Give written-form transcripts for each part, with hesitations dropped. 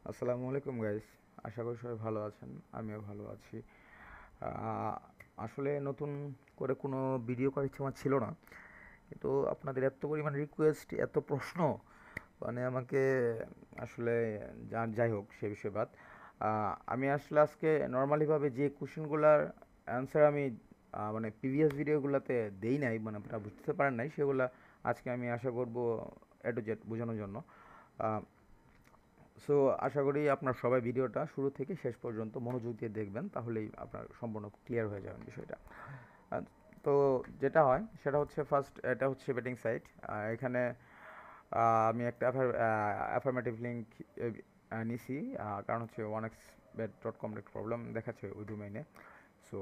আসসালামু আলাইকুম গাইস। আশা করি সবাই ভালো আছেন। আমিও ভালো আছি। আহ, আসলে নতুন করে কোনো ভিডিও করার ইচ্ছে আমার ছিল না, কিন্তু আপনাদের এত পরিমাণ রিকোয়েস্ট, এত প্রশ্ন, মানে আমাকে আসলে যাই হোক সে বিষয়ে বাদ। আমি আসলে আজকে নর্মালিভাবে যে কোশ্চেনগুলোর অ্যান্সার আমি মানে প্রিভিয়াস ভিডিওগুলোতে দেই নাই, মানে আপনারা বুঝতে পারেন নাই, সেগুলা আজকে আমি আশা করব এ টু জেড বোঝানোর জন্য। সো আশা করি আপনার সবাই ভিডিওটা শুরু থেকে শেষ পর্যন্ত মনোযোগ দিয়ে দেখবেন, তাহলেই আপনার সম্পূর্ণ ক্লিয়ার হয়ে যাবেন বিষয়টা। আহ, তো যেটা হয় সেটা হচ্ছে, ফার্স্ট এটা হচ্ছে বেটিং সাইট। এখানে আমি একটা অ্যাফার্মেটিভ লিঙ্ক নিছি, কারণ হচ্ছে oneXBet.com এর প্রবলেম দেখাচ্ছে ওই ডোমেইনে। সো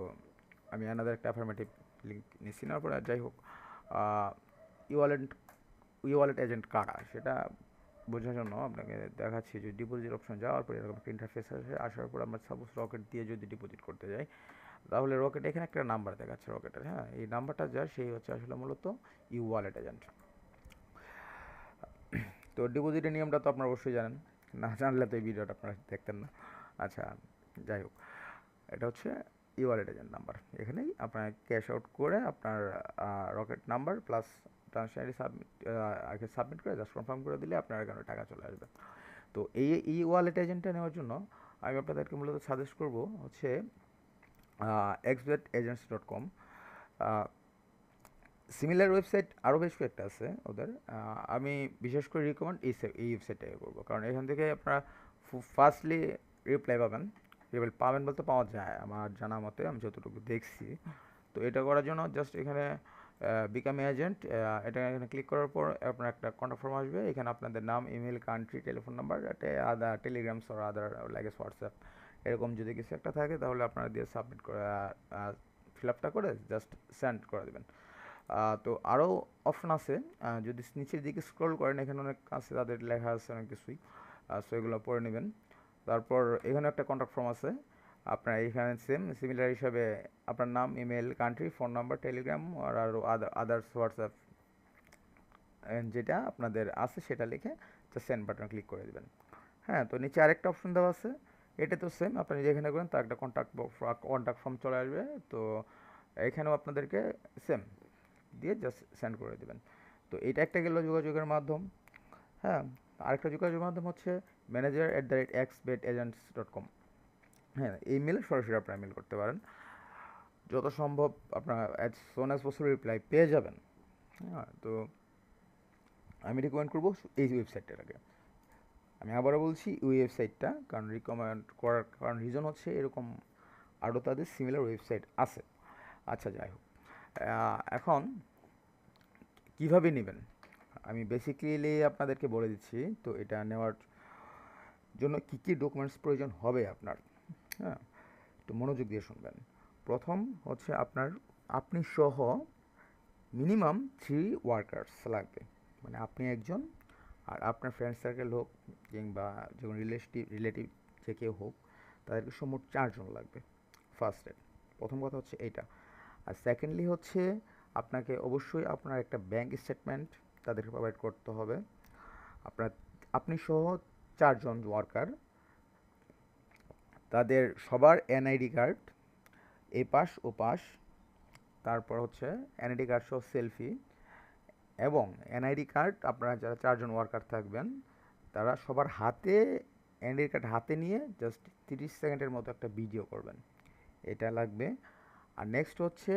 আমি অ্যানাদার একটা অ্যাফার্মেটিভ লিঙ্ক নিছি, না পরে যাই হোক। ই ওয়ালেট ই ওয়ালেট এজেন্ট কারা সেটা বোঝার জন্য আপনাকে দেখাচ্ছি যে ডিপোজিট অপশন যাওয়ার পরে এরকম একটা ইন্টারফেস আসে। আসার পর আমরা সাপোজ রকেট দিয়ে যদি ডিপোজিট করতে যাই, তাহলে রকেট এখানে একটা নাম্বার দেখাচ্ছে রকেটের। হ্যাঁ, এই নাম্বারটা যা সেই হচ্ছে আসলে মূলত ই ওয়ালেট এজেন্ট। তো ডিপোজিটের নিয়মটা তো আপনারা অবশ্যই জানেন, না জানলে তো এই ভিডিওটা আপনারা দেখতেন না। আচ্ছা, যাই হোক, এটা হচ্ছে ই ওয়ালেট এজেন্ট নাম্বার। এখানেই আপনার ক্যাশ আউট করে আপনার rocket number plus transfer submit, আগে সাবমিট করে জাস্ট কনফার্ম করে দিলে আপনার অ্যাকাউন্টে টাকা চলে আসবে। তো এই ই ওয়ালেট এজেন্টটা নেওয়ার জন্য আমি আপনাদেরকে মূলত সাজেস্ট করব হচ্ছে xbet-agents.com। সিমিলার ওয়েবসাইট আরও বেশ কয়েকটা আছে ওদের। আমি বিশেষ করে রিকমেন্ড এই ওয়েবসাইটটাকে করবো, কারণ এখান থেকে আপনারা ফার্স্টলি রিপ্লাই পাবেন। রিপ্লাই পাবেন বলতে পাওয়া যায় আমার জানা মতে, আমি যতটুকু দেখছি। তো এটা করার জন্য জাস্ট এখানে বিকাম এজেন্ট, এটা এখানে ক্লিক করার পর আপনার একটা কন্ট্যাক্ট ফর্ম আসবে। এখানে আপনাদের নাম, ইমেল, কান্ট্রি, টেলিফোন নাম্বার, এটা আদার টেলিগ্রামস অর আদার লাইক হোয়াটসঅ্যাপ, এরকম যদি কিছু একটা থাকে তাহলে আপনারা দিয়ে সাবমিট করে ফিল আপটা করে জাস্ট সেন্ড করে দেবেন। তো আরও অপশন আছে। যদি নিচের দিকে স্ক্রল করেন, এখানে অনেক আছে, তাদের লেখা আছে অনেক কিছুই। সো এগুলো পড়ে নেবেন। তারপর এখানে একটা কন্ট্যাক্ট ফর্ম আছে। আপনার এখানে সিমিলার হিসাবে আপনার নাম, email, country, phone number, telegram আর আরও আদার্স হোয়াটসঅ্যাপ যেটা আপনাদের আছে সেটা লিখে জাস্ট সেন্ড বাটন ক্লিক করে দেবেন। হ্যাঁ, তো নিচে আরেকটা অপশন দেওয়া আছে। এটা তো সেম, আপনি যেখানে করেন তার একটা কন্ট্যাক্ট ফর্ম চলে আসবে। তো এখানেও আপনাদেরকে সেম দিয়ে জাস্ট সেন্ড করে দেবেন। তো এটা একটা গেল যোগাযোগের মাধ্যম। হ্যাঁ, আরেকটা যোগাযোগের মাধ্যম হচ্ছে manager@xbetagents.com। হ্যাঁ, এই মেলে সরাসরি আপনারা মেল করতে পারেন। যত সম্ভব আপনারা as soon as possible reply পেয়ে যাবেন। হ্যাঁ, তো আমি রিকমেন্ড করবো এই ওয়েবসাইটটাকে। আমি আবারও বলছি ওই ওয়েবসাইটটা, কারণ রিকমেন্ড করার কারণ রিজন হচ্ছে এরকম আরও তাদের সিমিলার ওয়েবসাইট আছে। আচ্ছা, যাই হোক, এখন কিভাবে নেবেন আমি বেসিক্যালি আপনাদেরকে বলে দিচ্ছি। তো এটা নেওয়ার জন্য কী কী ডকুমেন্টস প্রয়োজন হবে আপনার। হ্যাঁ, তো মনোযোগ দিয়ে শুনবেন। প্রথম হচ্ছে আপনি সহ মিনিমাম 3 ওয়ার্কার্স লাগবে। মানে আপনি একজন, আর আপনার ফ্রেন্ড সার্কেল হোক কিংবা যে কোনো রিলেটিভ যে কেউ হোক, তাদেরকে মোট 4 জন লাগবে ফার্স্ট এড। প্রথম কথা হচ্ছে এইটা। আর সেকেন্ডলি হচ্ছে আপনাকে অবশ্যই আপনার একটা ব্যাংক স্টেটমেন্ট তাদেরকে প্রোভাইড করতে হবে। আপনার আপনি সহ 4 জন ওয়ার্কার, তাদের সবার এনআইডি কার্ড, এপাশ ওপাশ, তারপর হচ্ছে এনআইডি কার্ড সহ সেলফি, এবং এনআইডি কার্ড আপনারা যারা 4 জন ওয়ার্কার থাকবেন তারা সবার হাতে এনআইডি কার্ড হাতে নিয়ে জাস্ট 30 সেকেন্ডের মতো একটা ভিডিও করবেন, এটা লাগবে। আর নেক্সট হচ্ছে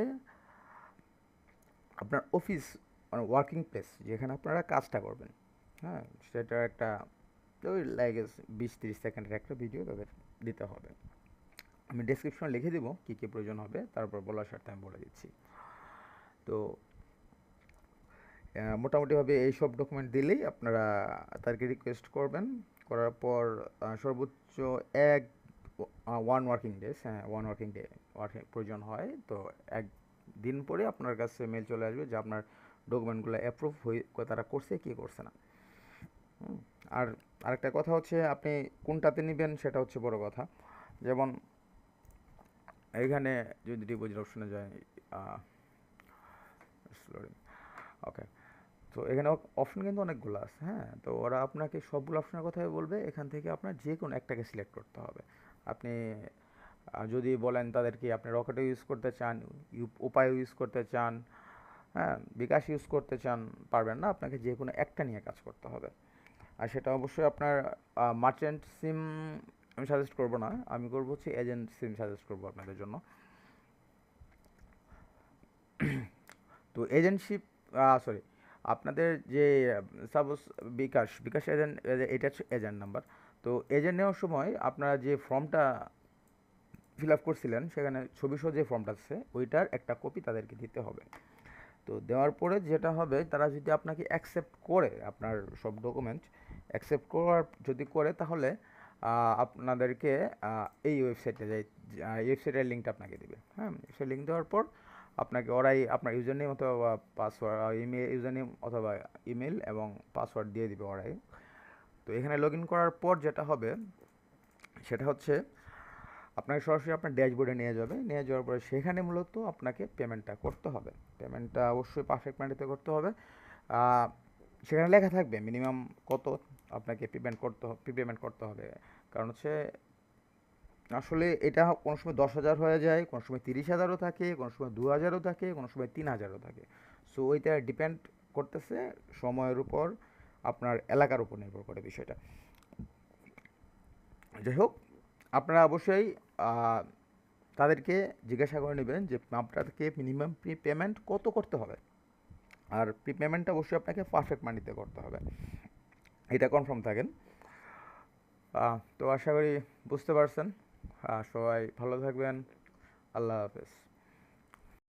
আপনার অফিস, মানে ওয়ার্কিং প্লেস যেখানে আপনারা কাজটা করবেন। হ্যাঁ, সেটা একটা ওই লাগে 20-30 সেকেন্ডের একটা ভিডিও তাদের দিতে হবে। আমি ডেসক্রিপশনে লিখে দিব কী কী প্রয়োজন হবে, তারপর বলার সাথে আমি বলে দিচ্ছি। তো মোটামুটিভাবে এইসব ডকুমেন্ট দিলেই আপনারা তাদেরকে রিকোয়েস্ট করবেন। করার পর সর্বোচ্চ এক 1 ওয়ার্কিং ডেজ, হ্যাঁ 1 ওয়ার্কিং ডে প্রয়োজন হয়। তো একদিন পরে আপনার কাছে মেল চলে আসবে যে আপনার ডকুমেন্টগুলো অ্যাপ্রুভ হয়ে তারা করছে কি করছে না। হুম, আর আরেকটা কথা হচ্ছে আপনি কোনটাতে নেবেন সেটা হচ্ছে বড় কথা। যেমন এইখানে যদি ডিপোজিট অপশনে যায়, ওকে, তো এখানে অপশন কিন্তু অনেকগুলো আছে, হ্যাঁ। তো ওরা আপনাকে সবগুলো অপশনের কথাই বলবে, এখান থেকে আপনার যে কোনো একটাকে সিলেক্ট করতে হবে। আপনি যদি বলেন তাদেরকে আপনি রকেটও ইউজ করতে চান, উপায় ইউজ করতে চান, হ্যাঁ, বিকাশ ইউজ করতে চান, পারবেন না, আপনাকে যে কোনো একটা নিয়ে কাজ করতে হবে। আর সেটা অবশ্যই আপনার মার্চেন্ট সিম আমি সাজেস্ট করব না, আমি করবো হচ্ছে এজেন্ট সিম সাজেস্ট করবো আপনাদের জন্য। তো এজেন্টশিপ, সরি, আপনাদের যে সাপোজ বিকাশ বিকাশ এজেন্ট, এটা হচ্ছে এজেন্ট নাম্বার। তো এজেন্ট নেওয়ার সময় আপনারা যে ফর্মটা ফিল আপ করছিলেন, সেখানে ছবিসহ যে ফর্মটা আছে ওইটার একটা কপি তাদেরকে দিতে হবে। তো দেওয়ার পরে যেটা হবে, তারা যদি আপনাকে অ্যাকসেপ্ট করে আপনার সব ডকুমেন্ট অ্যাকসেপ্ট করার যদি করে, তাহলে আপনাদেরকে এই ওয়েবসাইটে যাই, এই ওয়েবসাইটের লিঙ্কটা আপনাকে দেবে, হ্যাঁ। সেই লিঙ্ক দেওয়ার পর আপনাকে ওরাই আপনার ইউজার নেম অথবা পাসওয়ার্ড, ইমেল ইউজার নেম অথবা ইমেল এবং পাসওয়ার্ড দিয়ে দিবে ওরাই। তো এখানে লগ ইন করার পর যেটা হবে সেটা হচ্ছে আপনাকে সরাসরি আপনার ড্যাশবোর্ডে নিয়ে যাবে, নিয়ে যাওয়ার পরে সেখানে মূলত আপনাকে পেমেন্টটা করতে হবে। পেমেন্টটা অবশ্যই পারফেক্ট মানিতে করতে হবে। সেখানে লেখা থাকবে মিনিমাম কত আপনাকে প্রিপেমেন্ট করতে হবে। কারণ হচ্ছে আসলে এটা কোনো সময় 10,000 হয়ে যায়, কোনো সময় 30,000ও থাকে, কোনো সময় 2,000ও থাকে, কোনো সময় 3,000ও থাকে। সো ওইটা ডিপেন্ড করতেছে সময়ের উপর, আপনার এলাকার উপর নির্ভর করে বিষয়টা। যাই হোক, আপনারা অবশ্যই তাদেরকে জিজ্ঞাসা করে নেবেন যে আপনাদেরকে মিনিমাম পেমেন্ট কত করতে হবে। আর পেমেন্টটা অবশ্যই আপনাকে পারফেক্ট মানিতে করতে হবে, এটা কনফার্ম থাকেন। তো আশা করি বুঝতে পারছেন। সবাই ভালো থাকবেন। আল্লাহ হাফেজ।